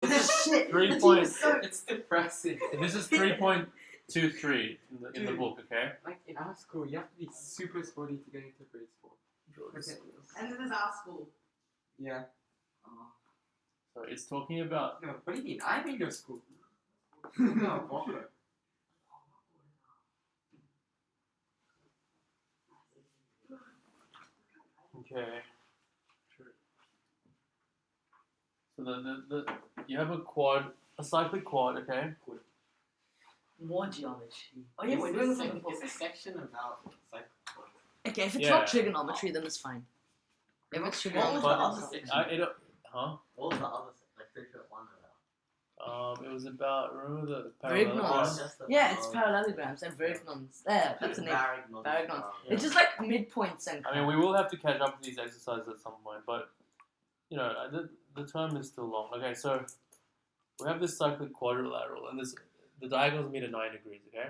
Shit. 3 point. It's depressing. This is 3.23 in the book. Okay. Like in our school, you have to be super sporty to get into grade 4. Okay. And then there's our school. Yeah. So it's talking about. No, what do you mean? I'm in your school. No, bother. Okay. Sure. So the you have a cyclic quad. Okay. More geometry. Oh yeah, we're doing this on the book. It's a section about cyclic. Okay, if it's Yeah. not trigonometry, then it's fine. If it's trigonometry, What then was it's the fine. other section? Huh? What was the other like 3.1 about? It was about, remember the Varignons. parallelograms? Just the Yeah, it's parallelograms and varignons. There, that's a name. Varignons. It's just like midpoints and. I mean, we will have to catch up with these exercises at some point, but you know, the term is still long. Okay, so we have this cyclic quadrilateral, and the diagonals meet at 9 degrees. Okay,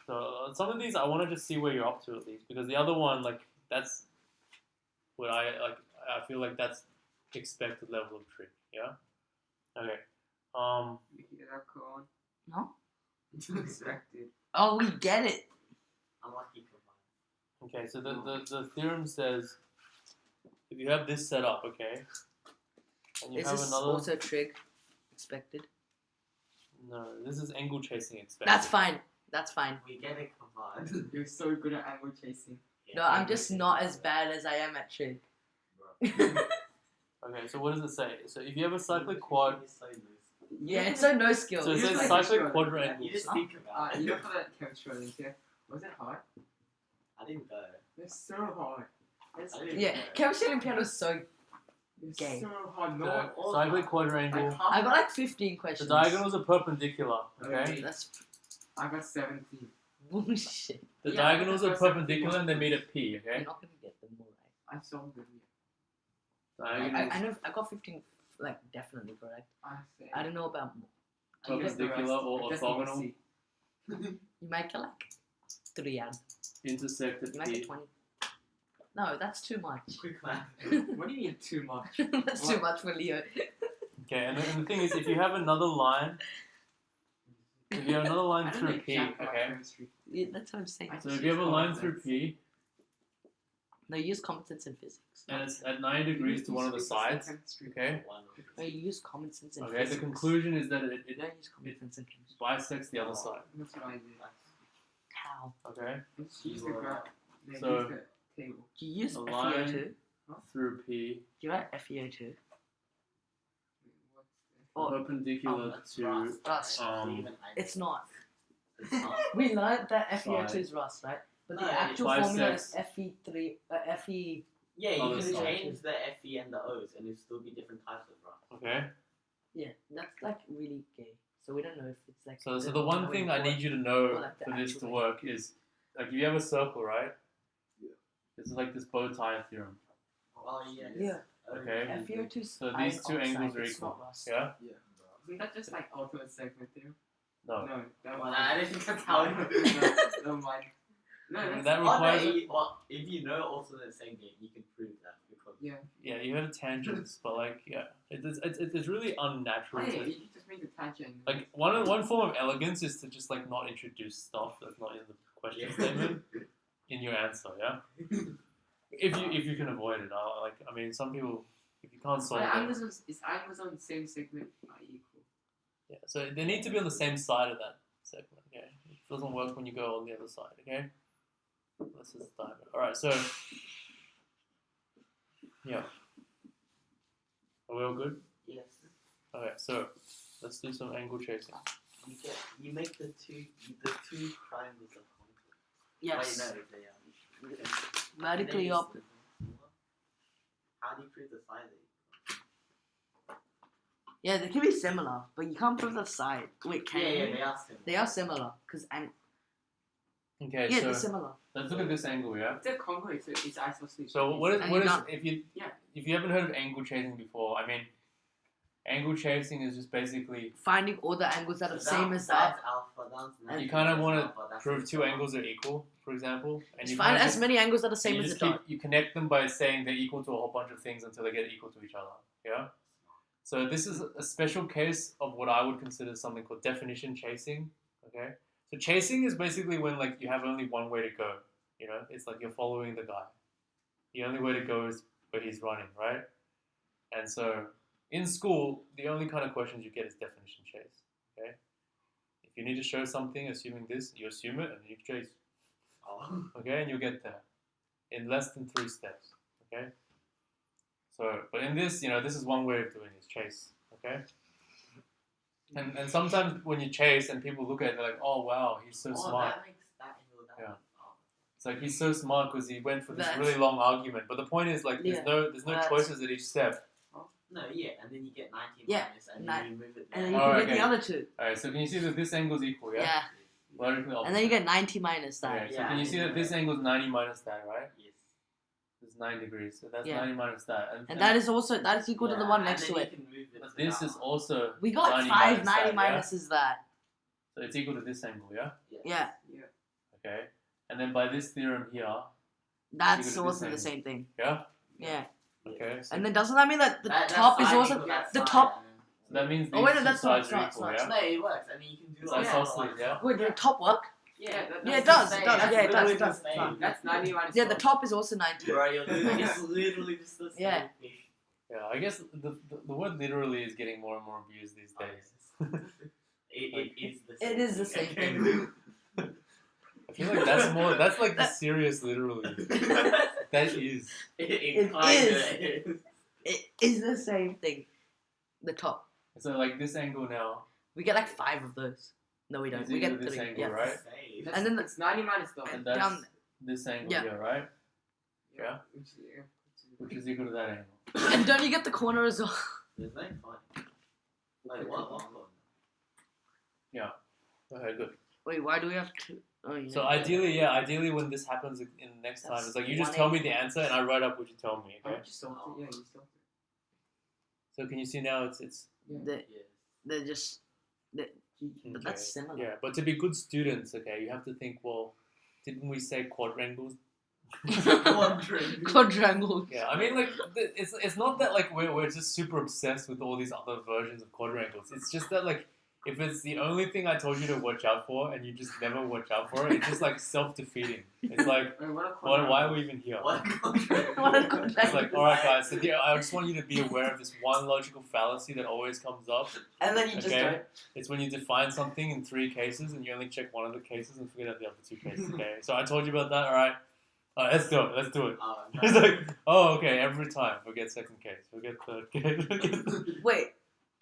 so some of these I want to just see where you're up to at least, because the other one, like, that's what I like. I feel like that's expected level of trick. Yeah. Okay. You get that code. No? Expected. Oh, we get it. Unlucky for mine. Okay, so the theorem says if you have this set up, okay, and you Is have this another. auto trig expected? No, this is angle chasing expected. That's fine. That's fine. We get it combined. You're so good at angle chasing. No, I'm just not as bad as I am at trig. Okay, so what does it say? So if you have a cyclic quad, Yeah, it's so no skill. so it You says just cyclic like- quadrangles. You just think about it. You know for that chemistry Olympiad, yeah? Was it hard? I didn't go. It's so hard. It's, I didn't Yeah, go. chemistry Olympiad was so. it's Gay. so hard. No The one. all cyclic that. quadrangle. Like, I got like 15 The questions. diagonals are perpendicular. Okay. Okay. That's I got 17. bullshit. The Yeah, diagonals are that's why I said perpendicular and they meet at P. You're Okay. not gonna get them all right. I solved it. Diagonals I know. I got 15, like definitely correct. I said. I don't know about more. I guess the perpendicular rest- or I guess the orthogonal C. You might get like 3 out. intersect You at might get P. 20. No, that's too much. Quick math. What do you mean too much? That's too much for Leo. Okay, and the thing is, if you have another line, if you have another I line don't through know P, jack about okay. chemistry. Yeah, that's what I'm saying. So if you have a line through P No, you use common sense in physics. and it's at 9 degrees to one of the sides, okay. No, you use common sense in Okay. physics. The conclusion is that You it don't use common sense in chemistry. bisects the other side. That's what I did. How? Okay. Let's use the graph. Yeah, So- use the table. Do you use A FeO2? Through P, Do you write FeO2? Wait, what's Oh, perpendicular that's to rust. rust. It's not. It's not. We learned that FeO2 Side. is rust, right? But the No, actual it formula bisects. is Fe3, Fe. Yeah, you Other can side. change the FE and the O's and it'll still be different types of rust. okay. Yeah, that's like really gay. So we don't know if it's like. So the one thing I need you to know Or like the for this to actual work is, like, if you have a circle, right? Yeah. This is like this bow tie theorem. Oh yeah. Yeah. Okay. FeO2 is So these two iron angles oxide, are it's equal. not rust. Yeah. Isn't that just like ultimate segment theorem? No. No, that Well, one. I didn't think that's how it Never mind. No, that's That Oh, no, requires it. if you know alternate segment, you can prove that because yeah. Yeah, you have tangents, but like, yeah, it's really unnatural. Hey, To, you just make the tangent. like one form of elegance is to just like not introduce stuff that's not in the question Yeah. statement in your answer. Yeah. If you can avoid it, I mean, some people, if you can't solve But it, angles on the same segment are equal. yeah. So they need to be on the same side of that segment. Okay. It doesn't work when you go on the other side. Okay. This is the diamond. All right. So yeah. Are we all good? yes, Okay. So let's do some angle chasing. you make the two triangles are congruent. Yes. Wait, no, they are. Vertically Then up. How do you prove the side? Yeah, they can be similar, but you can't prove the side. Wait, can Yeah, you? they are similar. They are similar, because Okay. yeah, So they're similar. let's look at this angle. Yeah. If they're congruent, it's isosceles. So what And is you're done. if you haven't heard of angle chasing before? I mean, angle chasing is just basically Finding all the angles that are So same as that. That's alpha, that's And you kind of want alpha, to that's prove two beta. angles are equal, for example, and you Find kind of as many angles that are same you as just the dot. you connect them by saying they're equal to a whole bunch of things until they get equal to each other. Yeah. So this is a special case of what I would consider something called definition chasing. Okay, so chasing is basically when like you have only one way to go. You know, it's like you're following the guy. The only way to go is where he's running, right? And so in school, the only kind of questions you get is definition chase. Okay, if you need to show something, assuming this, you assume it and you chase. Oh. Okay, and you'll get there in less than 3 steps. Okay. So, but in this, this is one way of doing it, chase. Okay. And sometimes when you chase and people look at it, they're like, oh wow, he's so smart. That makes that angle that. Yeah. It's like he's so smart because he went for this That's- really long argument. But the point is like there's no That's- choices at each step. No, yeah, and then you get 19 Yeah, minus, and then you move it And then there. you can Oh, get the okay. other two. Alright, so can you see that this angle is equal, yeah? Yeah. Logically And then you get 90 minus that. Okay, so Yeah, can you see that this angle is 90 minus that, right? Yes. It's 9 degrees, so that's Yeah. 90 minus that. And that is equal to the one next to and then it. you can move it But to this that is one. also We got 90 five minus 90 that, yeah? minuses that. So it's equal to this angle, yeah? Yeah. Okay. And then by this theorem here, That's equal to also this the angle. same thing. yeah? Yeah. Okay. So And then doesn't that mean that the That's top is fine, also because that's the fine. top? that means these Oh wait, no, two that's not. sides It's are not. It's equal, not. yeah? No, it works. I mean, you can do It's it on isosceles, one yeah? side. Wait, did the top work? Yeah, Yeah, it does. It Same. does. That's Yeah, it does. literally It does. the same. That's 90 minus Yeah, the 1. top is also 90. Bro, it's literally just the same Yeah. thing. Yeah, I guess the word literally is getting more and more abused these days. It is the same It is the same thing. I feel like that's like the serious literally. That is. It It kinda is. It is the same thing. The top. So like this angle now We get like 5 of those. No, we don't. is We equal get to this 3. angle, Yeah. right? Same. That's, And then it's 90 minus the And down- that's this angle yeah. here, right? Yeah. Which is, yeah. Which is equal to that angle. And don't you get the corner as well? There's no fun. Wait, what? Okay, good. Wait, why do we have to? Oh, yeah. So ideally when this happens in the next time, That's it's like you just tell me the answer and I write up what you tell me, okay? You solved it. Yeah, you solved it. So can you see now it's They- Yes. They're just. But okay. that's similar. Yeah, but to be good students, okay, you have to think, well, didn't we say quadrangles? Quadrangle. Yeah, I mean, like, it's not that, like, we're just super obsessed with all these other versions of quadrangles. It's just that, like, if it's the only thing I told you to watch out for and you just never watch out for it, it's just, like, self-defeating. It's like, Wait, what why are we even here? What? What a quadrangle. It's like, alright, guys, so here, I just want you to be aware of this one logical fallacy that always comes up. And then you just Okay. don't. It's when you define something in 3 cases and you only check one of the cases and forget about the other 2 cases, okay? So I told you about that, alright? Alright, let's do it. Oh, no. It's like, oh, okay, every time. Forget second case, forget third case, Wait,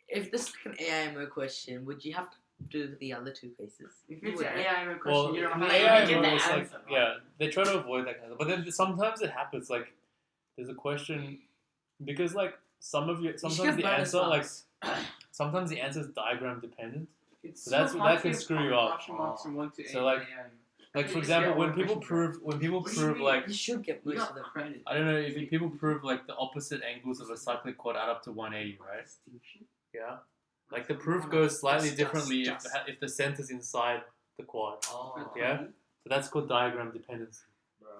if this is an AIMO question, would you have to do the other 2 cases? If it's Would an it? AI question, Well, you don't in have the to AI get the rules, like, answer, right? yeah, they try to avoid that kind of, but then sometimes it happens, like, there's a question, because, like, sometimes You should the get bonus answer, like, marks. sometimes the answer is diagram dependent. It's So that's- so that hard can to screw you get up. partial marks from 1 to 8 So, like, AI. Like, for You example, get when one people question prove, like, You should get You most got of them. credit. I don't know, if people prove, like, the opposite angles of a cyclic quad add up to 180, right? Distinction? Yeah. Like, the proof goes slightly Just- differently just- if the center's inside the quad. Oh, Yeah. So that's called diagram dependency. bro.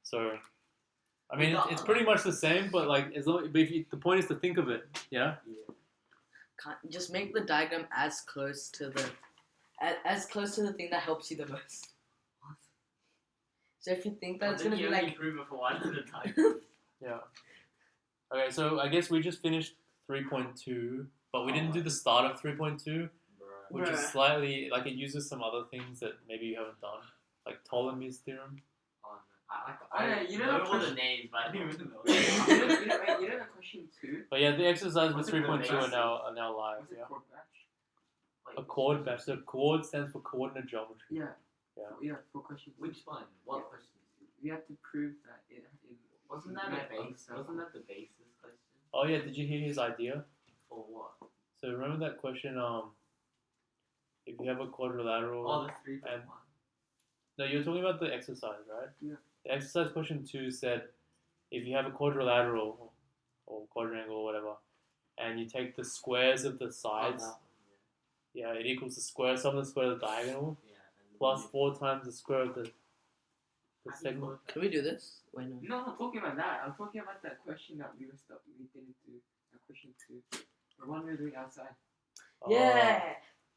So, I mean, it's pretty much the same, but, like, as long, but the point is to think of it, yeah? Yeah. Just make the diagram as close to the thing that helps you the most. So if you think that it's gonna be like, prove it for one at a time. Yeah. Okay, so I guess we just finished 3.2, but we didn't do the start of 3.2, which is Bruh. slightly, like, it uses some other things that maybe you haven't done, like Ptolemy's theorem. Oh, no. I You know the know all the question- names, but I don't even know. you know the question 2? But yeah, the exercises with What's it called? 3.2 are now live, What's it yeah. called batch? A chord batch. So chord stands for coordinate geometry. Yeah. Yeah. Yeah, for question 2. Which one? What question? We have to prove that it Wasn't that made a of base? the Wasn't that the basis question? Oh yeah, did you hear his idea? Or what? So remember that question, if you have a quadrilateral... Oh, the 3.1. and- No, you're talking about the exercise, right? Yeah. The exercise question 2 said, if you have a quadrilateral, or quadrangle or whatever, and you take the squares of the sides, yeah, it equals the square, sum of the square of the diagonal, Yeah. And plus 4 times the square of the segment. can we do this? Wait, no. No, I'm not talking about that. I'm talking about that question that we didn't do. That question 2. The one we're doing outside. Yeah.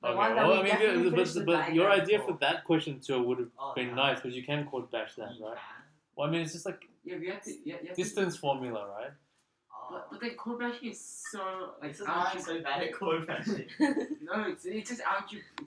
The Okay. one that Well, we I definitely mean, finished the but your diagram idea for. for that question too would have Oh, been yeah. nice because you can code bash that, You right? can. Well, I mean, it's just like Yeah, we have to. Yeah, you have distance formula, right? Oh. But then code bashing is so like This is why I'm so bad at code bashing. No, it's just algebra.